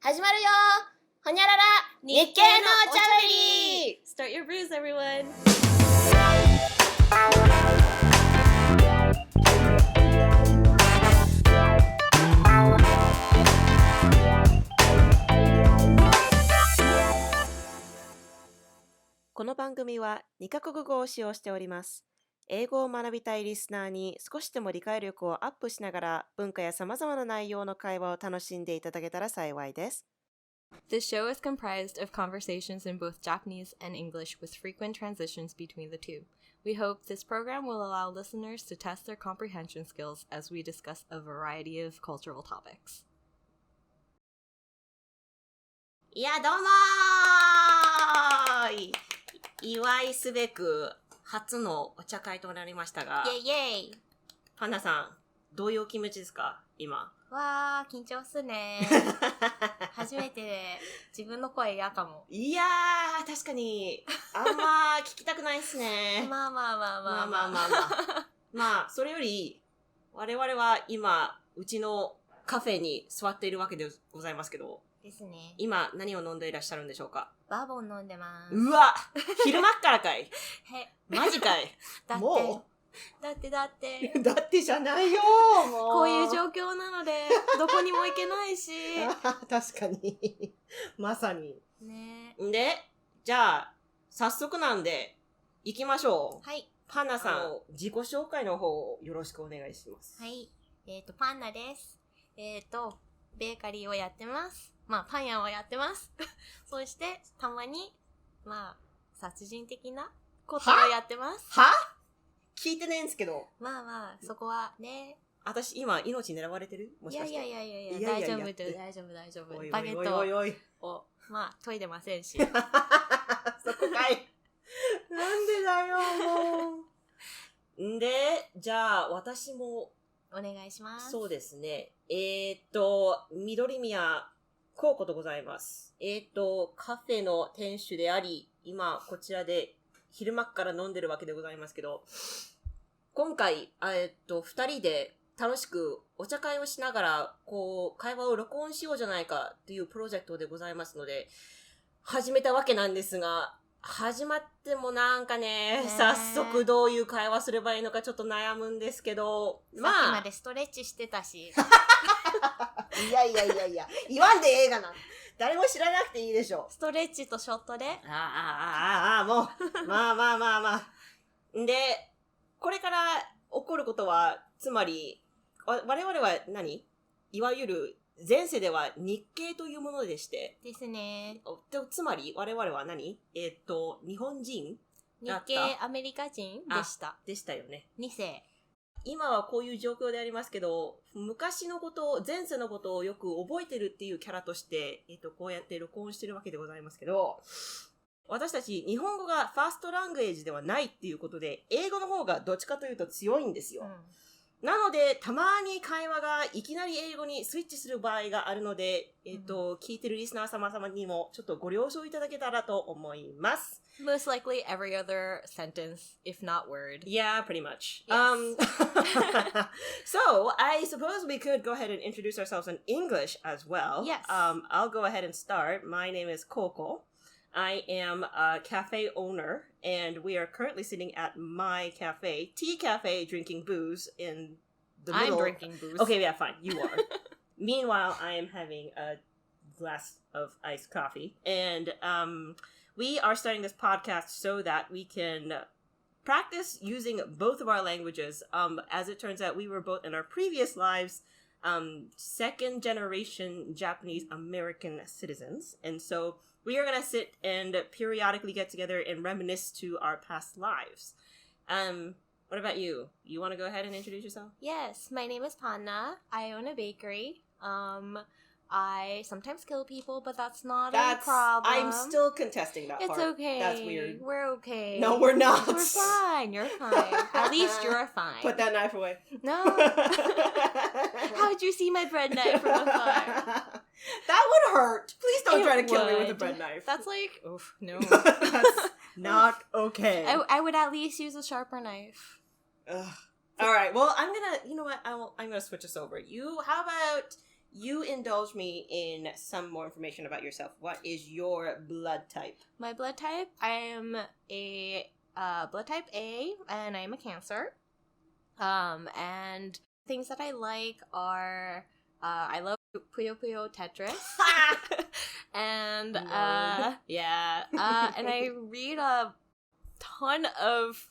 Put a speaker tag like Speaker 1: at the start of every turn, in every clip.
Speaker 1: 始まるよほにゃらら日系のお茶べり
Speaker 2: Start your brews, everyone! この番組は2カ国語を使用しております。英語を学びたいリスナーに少しでも理解力をアップしながら文化や様々な内容の会話を楽しんでいただけたら幸いです。This show is comprised of conversations in both Japanese and English with frequent transitions between the two. We hope this program will allow listeners to test their comprehension skills as we discuss a variety of cultural topics.
Speaker 1: いやどうもー祝いすべく初のお茶会となりましたが、
Speaker 2: イェイイェイ
Speaker 1: パンダさん、どういうお気持ちですか今？
Speaker 2: わー、緊張すね初めてで自分の声嫌かも。
Speaker 1: いやー、確かにあんま聞きたくないっすね
Speaker 2: まあ
Speaker 1: まあそれより我々は今うちのカフェに座っているわけでございますけど
Speaker 2: ですね。
Speaker 1: 今何を飲んでいらっしゃるんでしょうか？
Speaker 2: バーボン飲んでます。
Speaker 1: うわ昼間っからかい
Speaker 2: へ
Speaker 1: マジかい
Speaker 2: だって
Speaker 1: もう
Speaker 2: だって
Speaker 1: だってじゃないよもう
Speaker 2: こういう状況なのでどこにも行けないし
Speaker 1: 確かにまさに
Speaker 2: ね。
Speaker 1: でじゃあ早速なんで行きましょう。
Speaker 2: はい。
Speaker 1: パンナさん自己紹介の方をよろしくお願いします。
Speaker 2: はい。パンナです。ベーカリーをやってます。まあパン屋をやってますそしてたまにまあ殺人的なことをやってます。
Speaker 1: は聞いてないんですけど。
Speaker 2: まあそこはね。
Speaker 1: 私今命狙われてる？もしかして。
Speaker 2: いや大丈夫大丈夫。バゲットをまあ研いでませんし。
Speaker 1: そこかい。なんでだよもう。でじゃあ私も
Speaker 2: お願いします。
Speaker 1: そうですね。緑宮コウコとございます。カフェの店主であり、今こちらで昼間から飲んでるわけでございますけど、今回、二人で楽しくお茶会をしながら、こう、会話を録音しようじゃないかというプロジェクトでございますので、始めたわけなんですが、始まってもなんかね、早速どういう会話すればいいのかちょっと悩むんですけど、
Speaker 2: まあ。さっきまでストレッチしてたし。
Speaker 1: いや、言わんでええがな。誰も知らなくていいでしょ。
Speaker 2: ストレッチとショットで。
Speaker 1: もう。まあ。で、これから起こることは、つまり、我々はいわゆる、前世では日系というものでして。
Speaker 2: ですね。
Speaker 1: つまり、我々は日本人
Speaker 2: 日系アメリカ人でした。
Speaker 1: でしたよね。
Speaker 2: 2世。
Speaker 1: 今はこういう状況でありますけど、昔のこと、前世のことをよく覚えてるっていうキャラとして、こうやって録音してるわけでございますけど、私たち日本語がファーストラングエージではないっていうことで、英語の方がどっちかというと強いんですよ。なので、たまに会話がいきなり英語にスイッチする場合があるので、聞いてるリスナー様にもちょっとご了承いただけたらと思います。
Speaker 2: Most likely every other sentence, if not word.
Speaker 1: Yeah, pretty much.
Speaker 2: Yes.
Speaker 1: So, I suppose we could go ahead and introduce ourselves in English as well.
Speaker 2: Yes.
Speaker 1: I'll go ahead and start. My name is Coco. I am a cafe owner, and we are currently sitting at my cafe, tea cafe, drinking booze in the middle.
Speaker 2: I'm drinking booze.
Speaker 1: Okay, yeah, fine. You are. Meanwhile, I am having a glass of iced coffee. And we are starting this podcast so that we can practice using both of our languages. As it turns out, we were both in our previous lives second generation Japanese American citizens. And so we are going to sit and periodically get together and reminisce to our past lives. What about you? You want to go ahead and introduce yourself?
Speaker 2: Yes, my name is Panna. I own a bakery. I sometimes kill people, but that's not a problem.
Speaker 1: I'm still contesting that part.
Speaker 2: It's okay.
Speaker 1: That's weird.
Speaker 2: We're okay.
Speaker 1: No, we're not.
Speaker 2: We're fine. You're fine. At least you're fine.
Speaker 1: Put that knife away.
Speaker 2: No. How'd you see my bread knife from afar?
Speaker 1: That would hurt. Please don't try to kill me with a bread knife.
Speaker 2: That's like, oof, no.
Speaker 1: That's not okay.
Speaker 2: I would at least use a sharper knife.
Speaker 1: All right. Well, I'm gonna switch us over. How about you indulge me in some more information about yourself. What is your blood type?
Speaker 3: My blood type, I am a blood type A, and I am a Cancer. And things that I like are, I love Puyo Puyo Tetris. And, and I read a ton of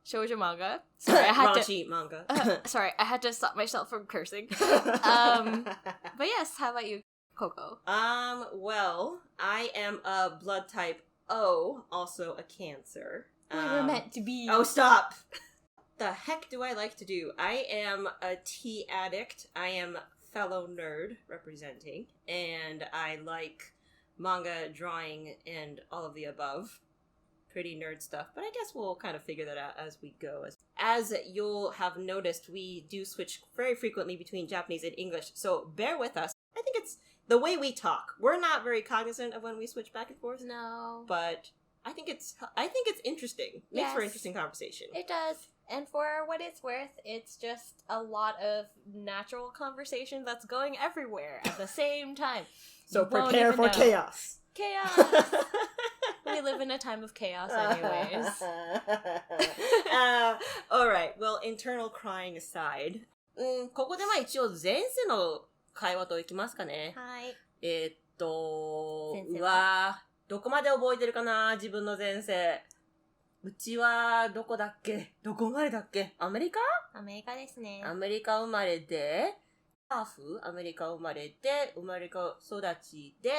Speaker 3: shoujo manga. Sorry,
Speaker 1: Raunchy manga.
Speaker 3: Sorry, I had to stop myself from cursing. But yes, how about you, Coco?
Speaker 1: Well, I am a blood type O, also a Cancer.
Speaker 3: We were meant to be.
Speaker 1: Oh, stop! The heck do I like to do? I am a tea addict. I am fellow nerd representing, and I like manga, drawing, and all of the above. Pretty nerd stuff, but I guess we'll kind of figure that out as we go. As you'll have noticed, we do switch very frequently between Japanese and English, so bear with us. I think it's the way we talk. We're not very cognizant of when we switch back and forth.
Speaker 3: No.
Speaker 1: But I think it's interesting. Makes for interesting conversation.
Speaker 3: It does. And for what it's worth, it's just a lot of natural conversation that's going everywhere at the same time.
Speaker 1: So prepare for chaos.
Speaker 3: Chaos! We live in a time of chaos anyways.
Speaker 1: Alright, well, internal crying aside. ここでまあ一応前世の会話といきますかね。
Speaker 3: はい。
Speaker 1: 前世はどこまで覚えてるかな自分の前世。うちはどこだっけどこ生まれだっけアメリカ？
Speaker 3: アメリカですね。
Speaker 1: アメリカ生まれで、ハーフアメリカ生まれて、アメリカ育ちで、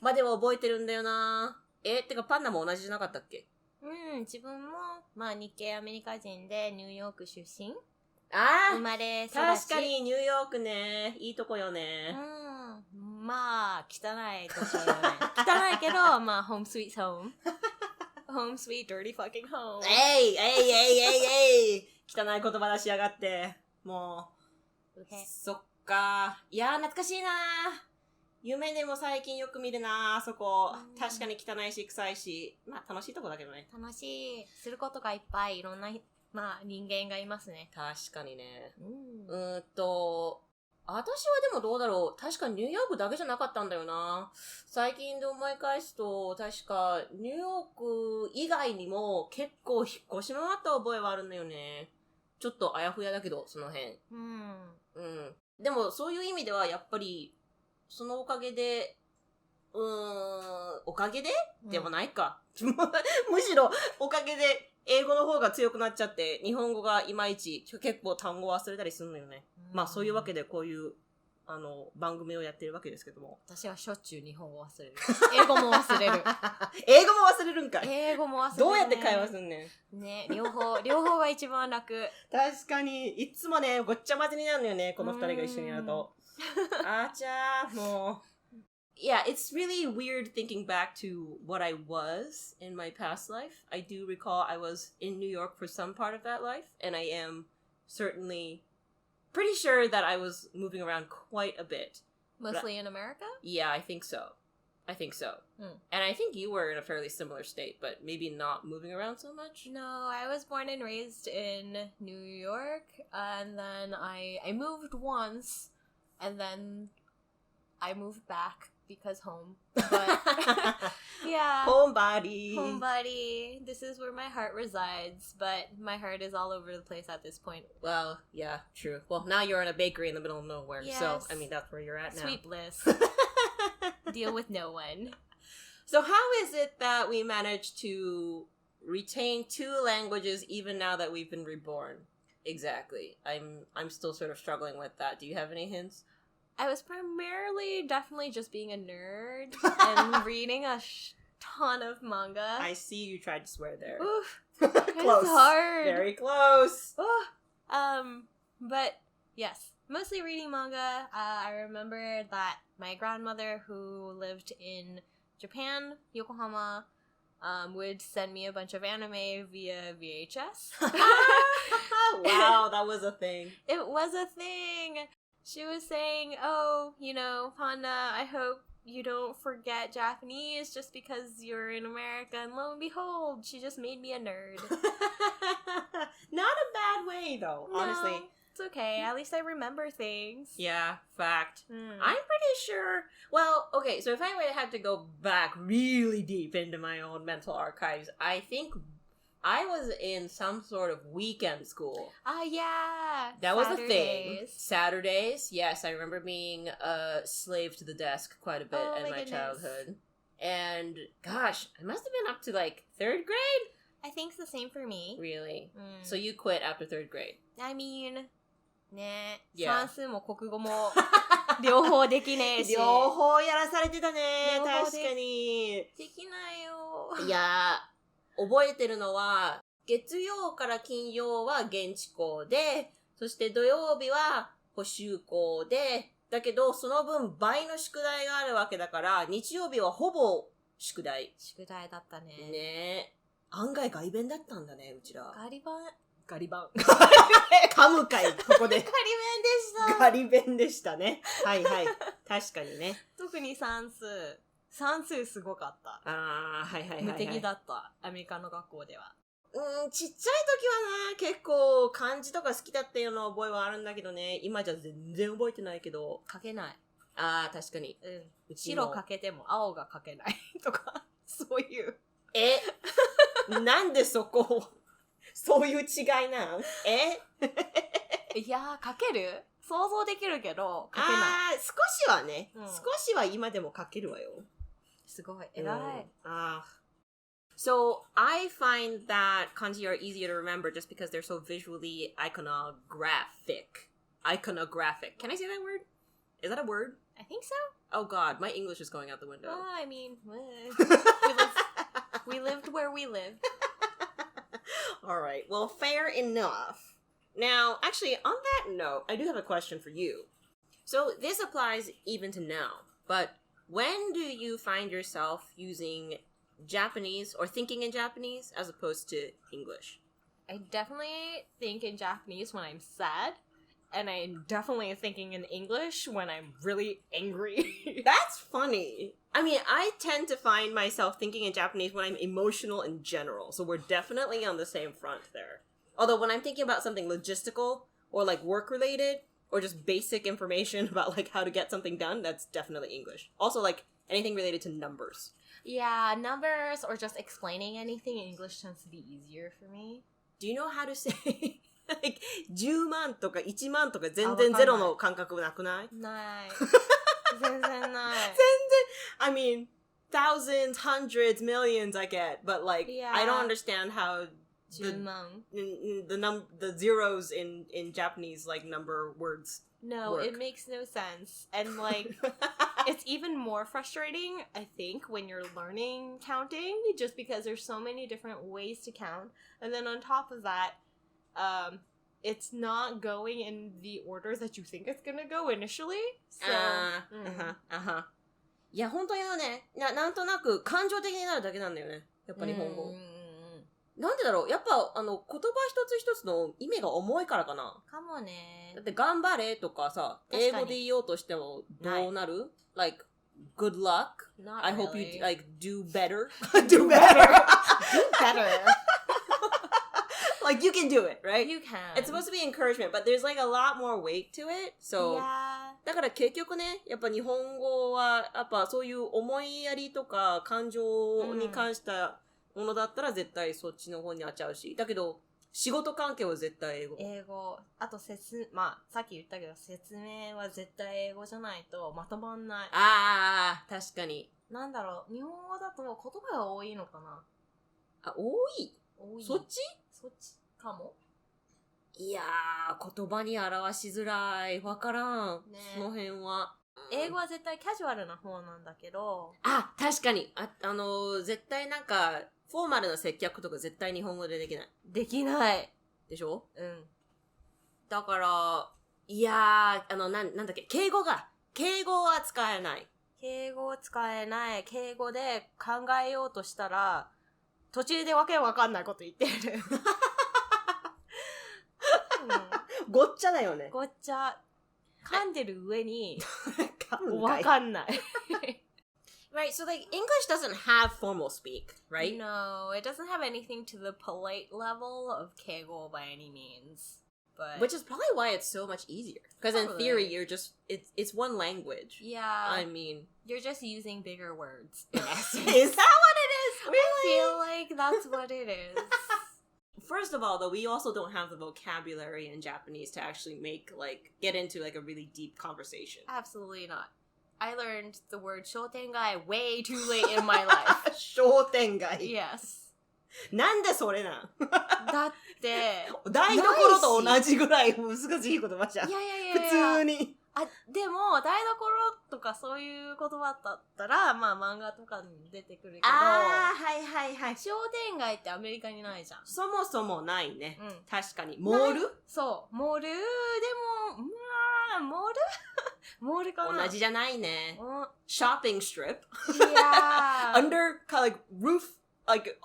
Speaker 1: までは覚えてるんだよな。てかパンダも同じじゃなかったっけ？
Speaker 3: うん、自分も、まあ日系アメリカ人でニューヨーク出身。
Speaker 1: ああ
Speaker 3: 生まれ育ち。
Speaker 1: 確かにニューヨークね。いいとこよね。
Speaker 3: うん。まあ、汚いとこよね。汚いけど、まあ、home sweet home. Home sweet dirty fucking home.
Speaker 1: えい汚い言葉出しやがって。もう。そっか。いやー、懐かしいなー。夢でも最近よく見るなー、あそこ。確かに汚いし、臭いし。まあ、楽しいとこだけどね。
Speaker 3: 楽しい。することがいっぱい、いろんな、まあ、人間がいますね。
Speaker 1: 確かにね。私はでもどうだろう。確かにニューヨークだけじゃなかったんだよな。最近で思い返すと、確かニューヨーク以外にも結構引っ越し回った覚えはあるんだよね。ちょっとあやふやだけど、その辺。でもそういう意味ではやっぱり、そのおかげで、おかげで、でもないか。むしろおかげで英語の方が強くなっちゃって、日本語がいまいち結構単語忘れたりするのよね。まあそういうわけでこういう番組をやってるわけですけども。
Speaker 3: 私はしょっちゅう日本語忘れる。英語も忘れる。
Speaker 1: 英語も忘れるんかい。
Speaker 3: 英語も忘れる、ね。
Speaker 1: どうやって会話すんね
Speaker 3: ん。ね、両方が一番楽。
Speaker 1: 確かに、いつもね、ごっちゃ混ぜになるのよね、この二人が一緒にやると。あちゃー、もう。Yeah, it's really weird thinking back to what I was in my past life. I do recall I was in New York for some part of that life, and I am certainly pretty sure that I was moving around quite a bit.
Speaker 3: Mostly in America?
Speaker 1: Yeah, I think so. And I think you were in a fairly similar state, but maybe not moving around so much?
Speaker 3: No, I was born and raised in New York, and then I moved once, and then I moved back. Because home. But, yeah. Homebody. This is where my heart resides, but my heart is all over the place at this point.
Speaker 1: Well, yeah, true. Well, now you're in a bakery in the middle of nowhere,
Speaker 3: yes.
Speaker 1: So, I mean, that's where you're at now.
Speaker 3: Sweet bliss. Deal with no one.
Speaker 1: So how is it that we managed to retain two languages even now that we've been reborn? Exactly. I'm still sort of struggling with that. Do you have any hints?
Speaker 3: I was definitely just being a nerd and reading a ton of manga.
Speaker 1: I see you tried to swear there.
Speaker 3: Oof.
Speaker 1: Close.
Speaker 3: It's hard.
Speaker 1: Very close.
Speaker 3: But yes, mostly reading manga. I remember that my grandmother, who lived in Japan, Yokohama, would send me a bunch of anime via VHS.
Speaker 1: Wow, that was a thing.
Speaker 3: It was a thing. She was saying, oh, Panda, I hope you don't forget Japanese just because you're in America. And lo and behold, she just made me a nerd.
Speaker 1: Not a bad way, though, honestly.
Speaker 3: It's okay. At least I remember things.
Speaker 1: Yeah, fact.
Speaker 3: Mm.
Speaker 1: I'm pretty sure. Well, okay, so if I would have to go back really deep into my own mental archives, I think I was in some sort of weekend school.
Speaker 3: Yeah.
Speaker 1: That was a thing.
Speaker 3: Saturdays.
Speaker 1: Saturdays, yes, I remember being a slave to the desk quite a bit
Speaker 3: Oh,
Speaker 1: in
Speaker 3: my
Speaker 1: my
Speaker 3: goodness.
Speaker 1: childhood. And gosh, I must have been up to like 3rd grade?
Speaker 3: I think it's the same for me.
Speaker 1: Really?
Speaker 3: Mm.
Speaker 1: So you quit after 3rd grade?
Speaker 3: I mean, ね、
Speaker 1: Yeah.
Speaker 3: 算数も国語も両方できねえし。
Speaker 1: 両方やらされてたね。
Speaker 3: 両方で
Speaker 1: 確かに。
Speaker 3: できないよ。
Speaker 1: いやー、覚えてるのは、月曜から金曜は現地校で、そして土曜日は補習校で、だけどその分倍の宿題があるわけだから、日曜日はほぼ宿題。
Speaker 3: 宿題だったね。
Speaker 1: ねえ。案外外弁だったんだね、うちら。
Speaker 3: ガリバン。
Speaker 1: ガリバン。噛むかい、ここで。
Speaker 3: ガリ弁でした。
Speaker 1: ガリ弁でしたね。はいはい。確かにね。
Speaker 3: 特に算数。算数すごかった。
Speaker 1: あー、はいはいはい、はい。
Speaker 3: 無敵だった。アメリカの学校では。
Speaker 1: ちっちゃい時はな、結構漢字とか好きだったような覚えはあるんだけどね。今じゃ全然覚えてないけど。
Speaker 3: 書けない。
Speaker 1: あー、確かに。
Speaker 3: うん。
Speaker 1: うちも
Speaker 3: 白書けても青が書けないとか、そういう。
Speaker 1: なんでそこを、そういう違いなん
Speaker 3: いやー、書ける？想像できるけど、書けない。
Speaker 1: あー、少しはね、
Speaker 3: うん
Speaker 1: 少しは今でも書けるわよ。
Speaker 3: すごい、偉い。
Speaker 1: So, I find that kanji are easier to remember just because they're so visually iconographic. Iconographic. Can I say that word? Is that a word?
Speaker 3: I think so.
Speaker 1: Oh god, my English is going out the window.
Speaker 3: I mean, we lived where we lived.
Speaker 1: Alright, well, fair enough. Now, actually, on that note, I do have a question for you. So, this applies even to now, but when do you find yourself using Japanese or thinking in Japanese as opposed to English?
Speaker 3: I definitely think in Japanese when I'm sad, and I'm definitely thinking in English when I'm really angry.
Speaker 1: That's funny. I mean, I tend to find myself thinking in Japanese when I'm emotional in general, so we're definitely on the same front there. Although when I'm thinking about something logistical or like work related or just basic information about like how to get something done, that's definitely English. Also like anything related to numbers.
Speaker 3: Yeah, numbers or just explaining anything in English tends to be easier for me.
Speaker 1: Do you know how to say like 10万とか1万とか全然ゼロの感覚なくない？
Speaker 3: ない。全然ない。
Speaker 1: I mean, thousands, hundreds, millions I get, but like
Speaker 3: Yeah.
Speaker 1: I don't understand how
Speaker 3: 10万.
Speaker 1: the zeros in Japanese like number words.
Speaker 3: No,
Speaker 1: work.
Speaker 3: it makes no sense. And like, it's even more frustrating, I think, when you're learning counting, just because there's so many different ways to count. And then on top of that, it's not going in the order that you think it's gonna go initially. So,
Speaker 1: いや本当にね、なんとなく感情的になるだけなんだよね。やっぱ日本語。なんでだろう、やっぱ言葉一つ一つの意味が重いからかな。
Speaker 3: かもね。
Speaker 1: だって頑張れとかさ、英語で言おうとしてもどうなる？ Like, good luck.
Speaker 3: Not
Speaker 1: I
Speaker 3: really.
Speaker 1: hope you like do better.
Speaker 3: Do better. Do better.
Speaker 1: Like you can do it, right?
Speaker 3: You can.
Speaker 1: It's supposed to be encouragement, but there's like a lot more weight to it. So,
Speaker 3: Yeah.
Speaker 1: だから結局ね、やっぱ日本語はやっぱそういう思いやりとか感情に関したものだったら絶対そっちの方にあっちゃうし、だけど仕事関係は絶対英語。
Speaker 3: 英語。あとまあ、さっき言ったけど、説明は絶対英語じゃないとまとまんない。
Speaker 1: ああ、確かに。
Speaker 3: なんだろう、日本語だと言葉が多いのかな？
Speaker 1: あ、多い？
Speaker 3: 多い。
Speaker 1: そっち？
Speaker 3: そっちかも？
Speaker 1: いやー、言葉に表しづらい。わからん。
Speaker 3: ね、
Speaker 1: その辺は。
Speaker 3: 英語は絶対キャジュアルな方なんだけど。
Speaker 1: あ、確かに。絶対なんか、フォーマルな接客とか絶対日本語でできない。
Speaker 3: できない。
Speaker 1: でしょ？
Speaker 3: うん。
Speaker 1: だから、いやー、なんだっけ、敬語は使えない。
Speaker 3: 敬語を使えない。敬語で考えようとしたら、途中でわけわかんないこと言ってる。
Speaker 1: ごっちゃだよね。
Speaker 3: ごっちゃ。噛んでる上に、
Speaker 1: 噛むんかい。
Speaker 3: わかんない。
Speaker 1: Right, so like English doesn't have formal speak, right?
Speaker 3: No, it doesn't have anything to the polite level of keigo by any means. But
Speaker 1: Which is probably why it's so much easier. Because in theory, you're just it's one language.
Speaker 3: yeah,
Speaker 1: I mean,
Speaker 3: you're just using bigger words. In essence.
Speaker 1: is that what it is? Really?
Speaker 3: I feel like that's what it is.
Speaker 1: First of all, though, we also don't have the vocabulary in Japanese to actually get into like a really deep conversation.
Speaker 3: Absolutely not. I learned the word shotengai way too late in my life.
Speaker 1: 商店街。
Speaker 3: Yes.
Speaker 1: なんでそれなん
Speaker 3: だって
Speaker 1: 台所と同じぐらい難しい言葉じゃん。
Speaker 3: いやいやいやいや
Speaker 1: 普通に。
Speaker 3: あ、でも台所とかそういう言葉だったらまあ漫画とかに出てくるけど、
Speaker 1: はいはいはい。
Speaker 3: 商店街ってアメリカにないじゃん。
Speaker 1: そもそもないね。
Speaker 3: うん、
Speaker 1: 確かに。モール
Speaker 3: そうモールでもまあモールモールかな。
Speaker 1: 同じじゃないね。
Speaker 3: うん、
Speaker 1: shopping strip
Speaker 3: いや
Speaker 1: under like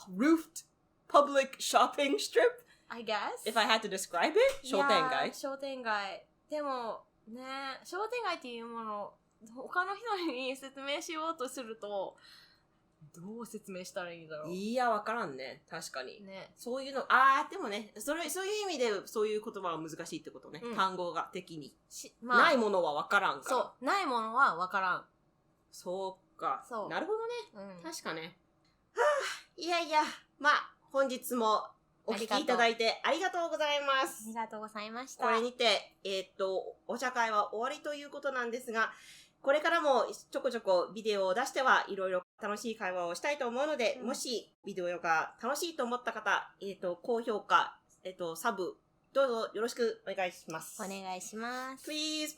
Speaker 1: roofed public shopping strip
Speaker 3: I guess
Speaker 1: if I had to describe it 商店街。
Speaker 3: 商店街でもね、商店街っていうものを他の人に説明しようとするとどう説明したらいいんだろう。
Speaker 1: いや、わからんね。確かに。
Speaker 3: ね、
Speaker 1: そういうの、でもね、そういう意味でそういう言葉は難しいってことね。
Speaker 3: うん、単
Speaker 1: 語が的に。
Speaker 3: まあ、
Speaker 1: ないものはわからんから。
Speaker 3: そう、ないものはわからん。
Speaker 1: そうか。
Speaker 3: そう
Speaker 1: なるほどね。
Speaker 3: うん、
Speaker 1: 確かね。いやいや、まあ、本日もお聞きいただいてありがとうございます。
Speaker 3: ありがとうございました。
Speaker 1: これにて、お茶会は終わりということなんですが、これからもちょこちょこビデオを出してはいろいろ楽しい会話をしたいと思うので、もしビデオが楽しいと思った方、高評価、サブ、どうぞよろしくお願いします。
Speaker 3: お願いします。
Speaker 1: Please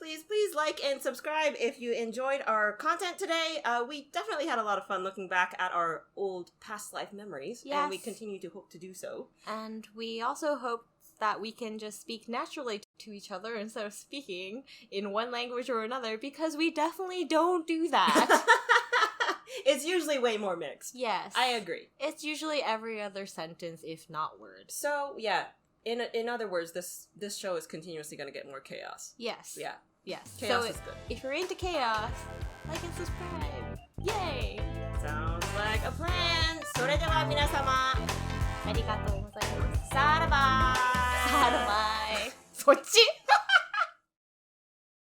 Speaker 1: like and subscribe if you enjoyed our content today. We definitely had a lot of fun looking back at our old past life memories,
Speaker 3: Yes.
Speaker 1: and we continue to hope to do so.
Speaker 3: And we also hope that we can just speak naturally to each other instead of speaking in one language or another, because we definitely don't do that.
Speaker 1: It's usually way more mixed.
Speaker 3: Yes.
Speaker 1: I agree.
Speaker 3: It's usually every other sentence, if not word.
Speaker 1: So, yeah. In other words, this show is continuously going to get more chaos.
Speaker 3: Yes.
Speaker 1: Yeah.
Speaker 3: Yes.
Speaker 1: Chaos
Speaker 3: so
Speaker 1: is good.
Speaker 3: if you're into chaos, like and subscribe. Yay!
Speaker 1: Sounds like a plan. それでは皆様、
Speaker 3: ありがとうございます。
Speaker 1: さらばーい。
Speaker 3: さらばい。そっち